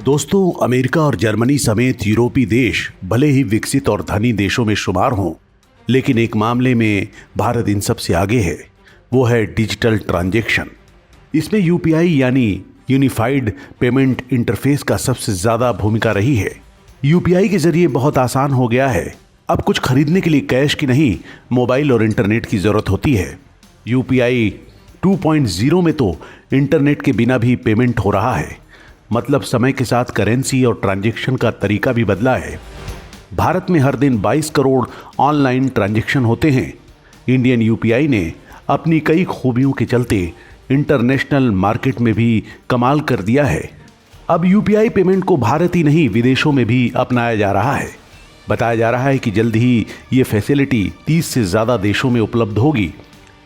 दोस्तों, अमेरिका और जर्मनी समेत यूरोपीय देश भले ही विकसित और धनी देशों में शुमार हों, लेकिन एक मामले में भारत इन सब से आगे है। वो है डिजिटल ट्रांजैक्शन। इसमें यूपीआई यानी यूनिफाइड पेमेंट इंटरफेस का सबसे ज्यादा भूमिका रही है। यूपीआई के जरिए बहुत आसान हो गया है। अब कुछ खरीदने के लिए कैश की नहीं, मोबाइल और इंटरनेट की जरूरत होती है। यूपीआई 2.0 में तो इंटरनेट के बिना भी पेमेंट हो रहा है। मतलब समय के साथ करेंसी और ट्रांजैक्शन का तरीका भी बदला है। भारत में हर दिन 22 करोड़ ऑनलाइन ट्रांजैक्शन होते हैं। इंडियन यूपीआई ने अपनी कई खूबियों के चलते इंटरनेशनल मार्केट में भी कमाल कर दिया है। अब यूपीआई पेमेंट को भारत ही नहीं, विदेशों में भी अपनाया जा रहा है। बताया जा रहा है कि जल्द ही ये फैसिलिटी 30 से ज़्यादा देशों में उपलब्ध होगी।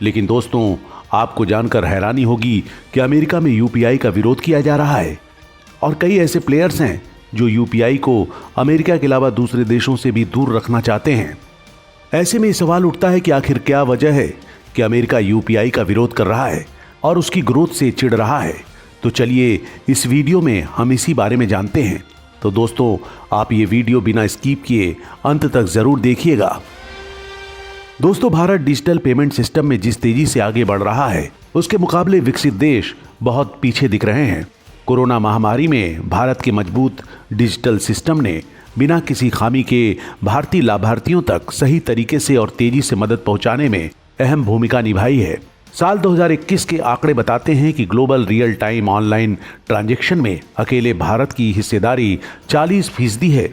लेकिन दोस्तों, आपको जानकर हैरानी होगी कि अमेरिका में यूपीआई का विरोध किया जा रहा है और कई ऐसे प्लेयर्स हैं जो यूपीआई को अमेरिका के अलावा दूसरे देशों से भी दूर रखना चाहते हैं। ऐसे में सवाल उठता है कि आखिर क्या वजह है कि अमेरिका यूपीआई का विरोध कर रहा है और उसकी ग्रोथ से चिढ़ रहा है। तो चलिए इस वीडियो में हम इसी बारे में जानते हैं। तो दोस्तों, आप ये वीडियो बिना स्किप किए अंत तक जरूर देखिएगा। दोस्तों, भारत डिजिटल पेमेंट सिस्टम में जिस तेजी से आगे बढ़ रहा है, उसके मुकाबले विकसित देश बहुत पीछे दिख रहे हैं। कोरोना महामारी में भारत के मजबूत डिजिटल सिस्टम ने बिना किसी खामी के भारतीय लाभार्थियों तक सही तरीके से और तेजी से मदद पहुंचाने में अहम भूमिका निभाई है। साल 2021 के आंकड़े बताते हैं कि global real time online transaction में अकेले भारत की हिस्सेदारी 40% है।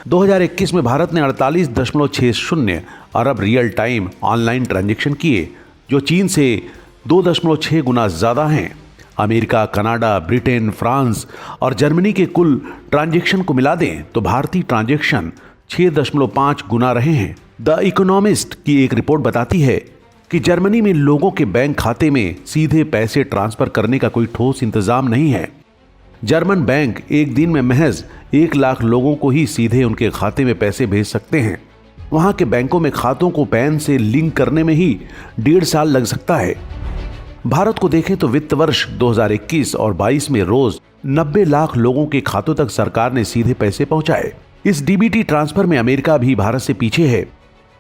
2021 में भारत ने 48.60 अरब रियल टाइम ऑनलाइन ट्रांजैक्शन किए, जो चीन से 2.6 गुना ज़्यादा हैं। अमेरिका, कनाडा, ब्रिटेन, फ्रांस और जर्मनी के कुल ट्रांजैक्शन को मिला दें तो भारतीय ट्रांजैक्शन 6.5 गुना रहे हैं। द इकोनॉमिस्ट की एक रिपोर्ट बताती है कि जर्मनी में लोगों के बैंक खाते में सीधे पैसे ट्रांसफर करने का कोई ठोस इंतजाम नहीं है। जर्मन बैंक एक दिन में महज 1 लाख लोगों को ही सीधे उनके खाते में पैसे भेज सकते हैं। वहां के बैंकों में खातों को पैन से लिंक करने में ही 1.5 साल लग सकता है। भारत को देखें तो वित्त वर्ष 2021 और 22 में रोज 90 लाख लोगों के खातों तक सरकार ने सीधे पैसे पहुंचाए। इस डीबीटी ट्रांसफर में अमेरिका भी भारत से पीछे है।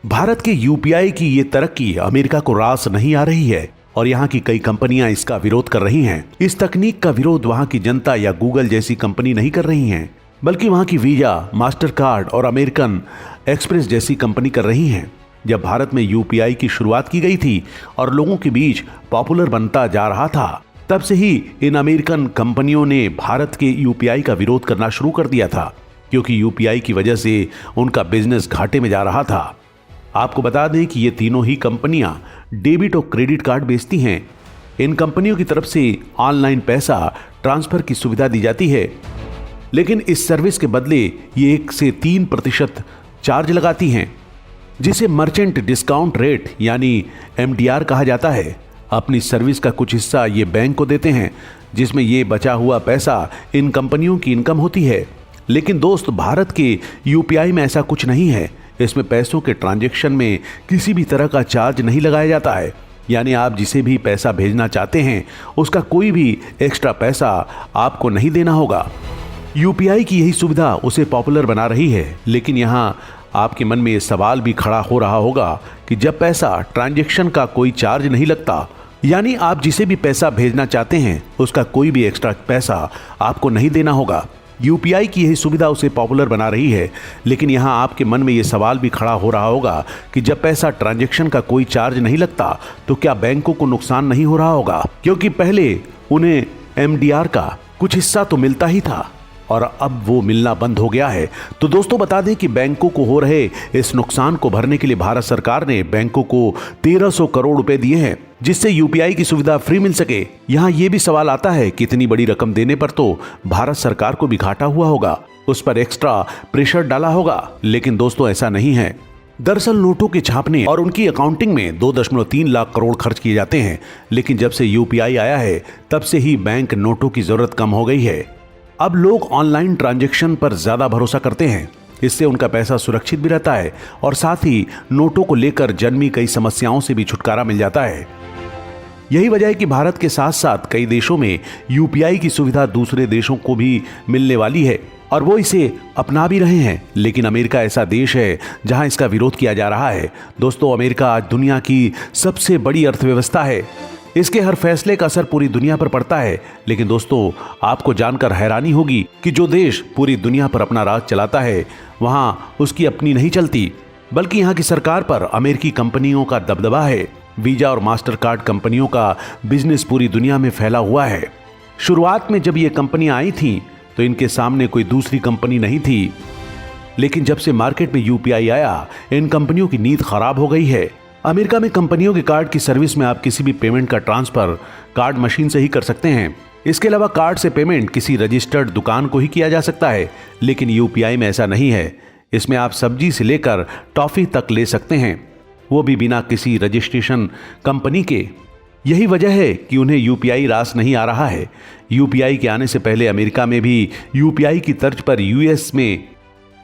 भारत के यूपीआई की ये तरक्की अमेरिका को रास नहीं आ रही है और यहाँ की कई कंपनियां इसका विरोध कर रही हैं। इस तकनीक का विरोध वहाँ की जनता या गूगल जैसी कंपनी नहीं कर रही हैं, बल्कि वहाँ की वीजा, मास्टर कार्ड और अमेरिकन एक्सप्रेस जैसी कंपनी कर रही हैं। जब भारत में यूपीआई की शुरुआत की गई थी और लोगों के बीच पॉपुलर बनता जा रहा था, तब से ही इन अमेरिकन कंपनियों ने भारत के यूपीआई का विरोध करना शुरू कर दिया था, क्योंकि यूपीआई की वजह से उनका बिजनेस घाटे में जा रहा था। आपको बता दें कि ये तीनों ही कंपनियां डेबिट और क्रेडिट कार्ड बेचती हैं। इन कंपनियों की तरफ से ऑनलाइन पैसा ट्रांसफर की सुविधा दी जाती है, लेकिन इस सर्विस के बदले ये 1 से 3% चार्ज लगाती हैं, जिसे मर्चेंट डिस्काउंट रेट यानी MDR कहा जाता है। अपनी सर्विस का कुछ हिस्सा ये बैंक को देते हैं, जिसमें ये बचा हुआ पैसा इन कंपनियों की इनकम होती है। लेकिन दोस्त, भारत के यूपीआई में ऐसा कुछ नहीं है। इसमें पैसों के ट्रांजैक्शन में किसी भी तरह का चार्ज नहीं लगाया जाता है। यानी आप जिसे भी पैसा भेजना चाहते हैं, उसका कोई भी एक्स्ट्रा पैसा आपको नहीं देना होगा। यूपीआई की यही सुविधा उसे पॉपुलर बना रही है। लेकिन यहाँ आपके मन में ये सवाल भी खड़ा हो रहा होगा कि जब पैसा ट्रांजैक्शन का कोई चार्ज नहीं लगता, यानी आप जिसे भी पैसा भेजना चाहते हैं उसका कोई भी एक्स्ट्रा पैसा आपको नहीं देना होगा। यूपीआई की यही सुविधा उसे पॉपुलर बना रही है। लेकिन यहाँ आपके मन में ये सवाल भी खड़ा हो रहा होगा कि जब पैसा ट्रांजैक्शन का कोई चार्ज नहीं लगता तो क्या बैंकों को नुकसान नहीं हो रहा होगा, क्योंकि पहले उन्हें MDR का कुछ हिस्सा तो मिलता ही था और अब वो मिलना बंद हो गया है। तो दोस्तों, बता दें कि बैंकों को हो रहे इस नुकसान को भरने के लिए भारत सरकार ने बैंकों को 1300 करोड़ रुपए दिए हैं, जिससे यूपीआई की सुविधा फ्री मिल सके। यहाँ ये भी सवाल आता है कि इतनी बड़ी रकम देने पर तो भारत सरकार को भी घाटा हुआ होगा, उस पर एक्स्ट्रा प्रेशर डाला होगा। लेकिन दोस्तों, ऐसा नहीं है। दरअसल नोटों के छापने और उनकी अकाउंटिंग में 2.3 लाख करोड़ खर्च किए जाते हैं। लेकिन जब से यूपीआई आया है, तब से ही बैंक नोटों की जरूरत कम हो गई है। अब लोग ऑनलाइन ट्रांजैक्शन पर ज्यादा भरोसा करते हैं। इससे उनका पैसा सुरक्षित भी रहता है और साथ ही नोटों को लेकर जन्मी कई समस्याओं से भी छुटकारा मिल जाता है। यही वजह है कि भारत के साथ साथ कई देशों में यूपीआई की सुविधा दूसरे देशों को भी मिलने वाली है और वो इसे अपना भी रहे हैं। लेकिन अमेरिका ऐसा देश है जहां इसका विरोध किया जा रहा है। दोस्तों, अमेरिका आज दुनिया की सबसे बड़ी अर्थव्यवस्था है। इसके हर फैसले का असर पूरी दुनिया पर पड़ता है। लेकिन दोस्तों, आपको जानकर हैरानी होगी कि जो देश पूरी दुनिया पर अपना राज चलाता है वहां उसकी अपनी नहीं चलती, बल्कि यहाँ की सरकार पर अमेरिकी कंपनियों का दबदबा है। वीजा और मास्टर कार्ड कंपनियों का बिजनेस पूरी दुनिया में फैला हुआ है। शुरुआत में जब ये कंपनियां आई थीं तो इनके सामने कोई दूसरी कंपनी नहीं थी, लेकिन जब से मार्केट में यूपीआई आया इन कंपनियों की नींद खराब हो गई है। अमेरिका में कंपनियों के कार्ड की सर्विस में आप किसी भी पेमेंट का ट्रांसफर कार्ड मशीन से ही कर सकते हैं। इसके अलावा कार्ड से पेमेंट किसी रजिस्टर्ड दुकान को ही किया जा सकता है, लेकिन यूपीआई में ऐसा नहीं है। इसमें आप सब्जी से लेकर टॉफी तक ले सकते हैं, वो भी बिना किसी रजिस्ट्रेशन कंपनी के। यही वजह है कि उन्हें यूपीआई रास नहीं आ रहा है। यूपीआई के आने से पहले अमेरिका में भी यूपीआई की तर्ज पर यूएस में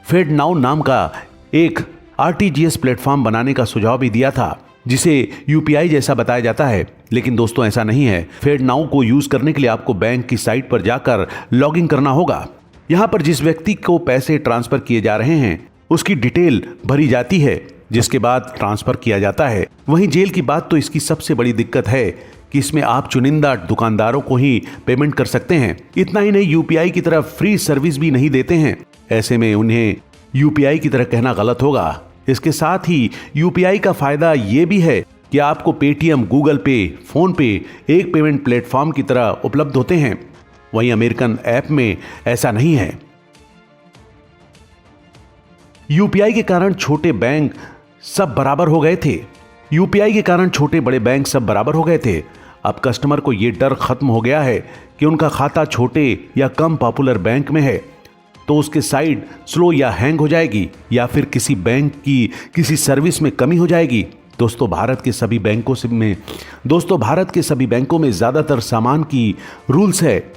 फेडनाउ नाम का एक आरटीजीएस प्लेटफॉर्म बनाने का सुझाव भी दिया था, जिसे यूपीआई जैसा बताया जाता है। लेकिन दोस्तों, ऐसा नहीं है। फेडनाउ को यूज करने के लिए आपको बैंक की साइट पर जाकर लॉगिन करना होगा। यहाँ पर जिस व्यक्ति को पैसे ट्रांसफर किए जा रहे हैं उसकी डिटेल भरी जाती है, जिसके बाद ट्रांसफर किया जाता है। वहीं जेल की बात तो इसकी सबसे बड़ी दिक्कत है कि इसमें आप चुनिंदा दुकानदारों को ही पेमेंट कर सकते हैं। इतना ही नहीं, यूपीआई की तरह फ्री सर्विस भी नहीं देते हैं। ऐसे में उन्हें यूपीआई की तरह कहना गलत होगा। इसके साथ ही यूपीआई का फायदा ये भी है कि आपको पेटीएम, गूगल पे, फोन पे एक पेमेंट प्लेटफॉर्म की तरह उपलब्ध होते हैं। वहीं अमेरिकन ऐप में ऐसा नहीं है। यूपीआई के कारण छोटे बैंक सब बराबर हो गए थे। यूपीआई के कारण छोटे बड़े बैंक सब बराबर हो गए थे। अब कस्टमर को यह डर खत्म हो गया है कि उनका खाता छोटे या कम पॉपुलर बैंक में है तो उसके साइट स्लो या हैंग हो जाएगी, या फिर किसी बैंक की किसी सर्विस में कमी हो जाएगी। दोस्तों, भारत के सभी बैंकों में ज्यादातर सामान की रूल्स है,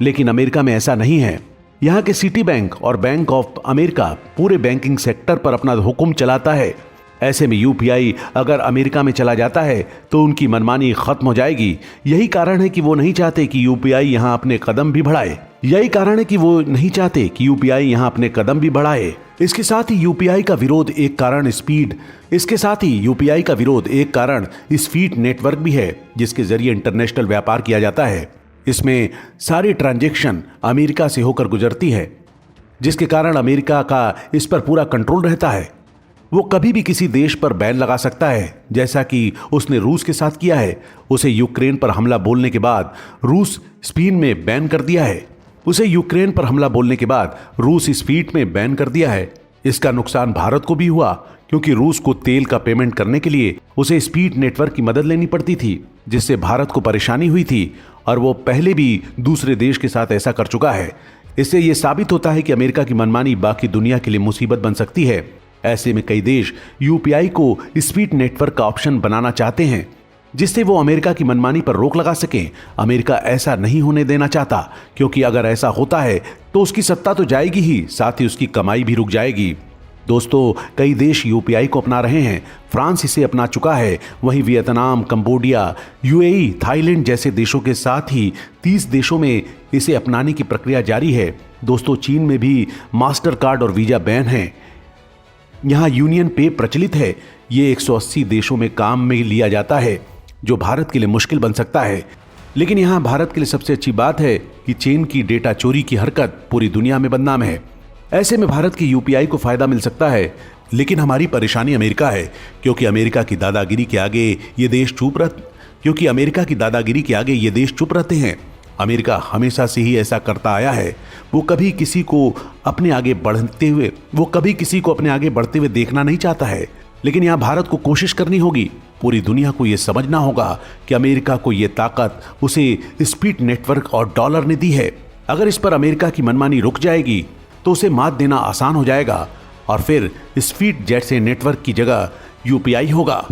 लेकिन अमेरिका में ऐसा नहीं है। यहाँ के सिटी बैंक और बैंक ऑफ अमेरिका पूरे बैंकिंग सेक्टर पर अपना हुक्म चलाता है। ऐसे में यूपीआई अगर अमेरिका में चला जाता है तो उनकी मनमानी खत्म हो जाएगी। यही कारण है कि वो नहीं चाहते कि यूपीआई यहाँ अपने कदम भी बढ़ाए। इसके साथ ही यूपीआई का विरोध एक कारण स्पीड नेटवर्क भी है, जिसके जरिए इंटरनेशनल व्यापार किया जाता है। इसमें सारी ट्रांजैक्शन अमेरिका से होकर गुजरती है, जिसके कारण अमेरिका का इस पर पूरा कंट्रोल रहता है। वो कभी भी किसी देश पर बैन लगा सकता है, जैसा कि उसने रूस के साथ किया है। उसे यूक्रेन पर हमला बोलने के बाद रूस स्पेन में बैन कर दिया है। इसका नुकसान भारत को भी हुआ, क्योंकि रूस को तेल का पेमेंट करने के लिए उसे स्पीड नेटवर्क की मदद लेनी पड़ती थी, जिससे भारत को परेशानी हुई थी, और वो पहले भी दूसरे देश के साथ ऐसा कर चुका है। इससे यह साबित होता है कि अमेरिका की मनमानी बाकी दुनिया के लिए मुसीबत बन सकती है। ऐसे में कई देश यूपीआई को स्पीड नेटवर्क का ऑप्शन बनाना चाहते हैं, जिससे वो अमेरिका की मनमानी पर रोक लगा सकें। अमेरिका ऐसा नहीं होने देना चाहता, क्योंकि अगर ऐसा होता है तो उसकी सत्ता तो जाएगी ही, साथ ही उसकी कमाई भी रुक जाएगी। दोस्तों, कई देश यूपीआई को अपना रहे हैं। फ्रांस इसे अपना चुका है। वहीं वियतनाम, कंबोडिया, यूएई, थाईलैंड जैसे देशों के साथ ही 30 देशों में इसे अपनाने की प्रक्रिया जारी है। दोस्तों, चीन में भी मास्टर कार्ड और वीजा बैन है। यहाँ यूनियन पे प्रचलित है। ये 180 देशों में काम में लिया जाता है, जो भारत के लिए मुश्किल बन सकता है। लेकिन यहाँ भारत के लिए सबसे अच्छी बात है कि चीन की डेटा चोरी की हरकत पूरी दुनिया में बदनाम है। ऐसे में भारत की यूपीआई को फायदा मिल सकता है, लेकिन हमारी परेशानी अमेरिका है, क्योंकि अमेरिका की दादागिरी के आगे ये देश चुप रहते हैं। अमेरिका हमेशा से ही ऐसा करता आया है। वो कभी किसी को अपने आगे बढ़ते हुए देखना नहीं चाहता है। लेकिन यहाँ भारत को कोशिश करनी होगी। पूरी दुनिया को ये समझना होगा कि अमेरिका को ये ताकत उसे स्पीड नेटवर्क और डॉलर ने दी है। अगर इस पर अमेरिका की मनमानी रुक जाएगी तो उसे मात देना आसान हो जाएगा, और फिर स्पीड जेट से नेटवर्क की जगह यूपीआई होगा।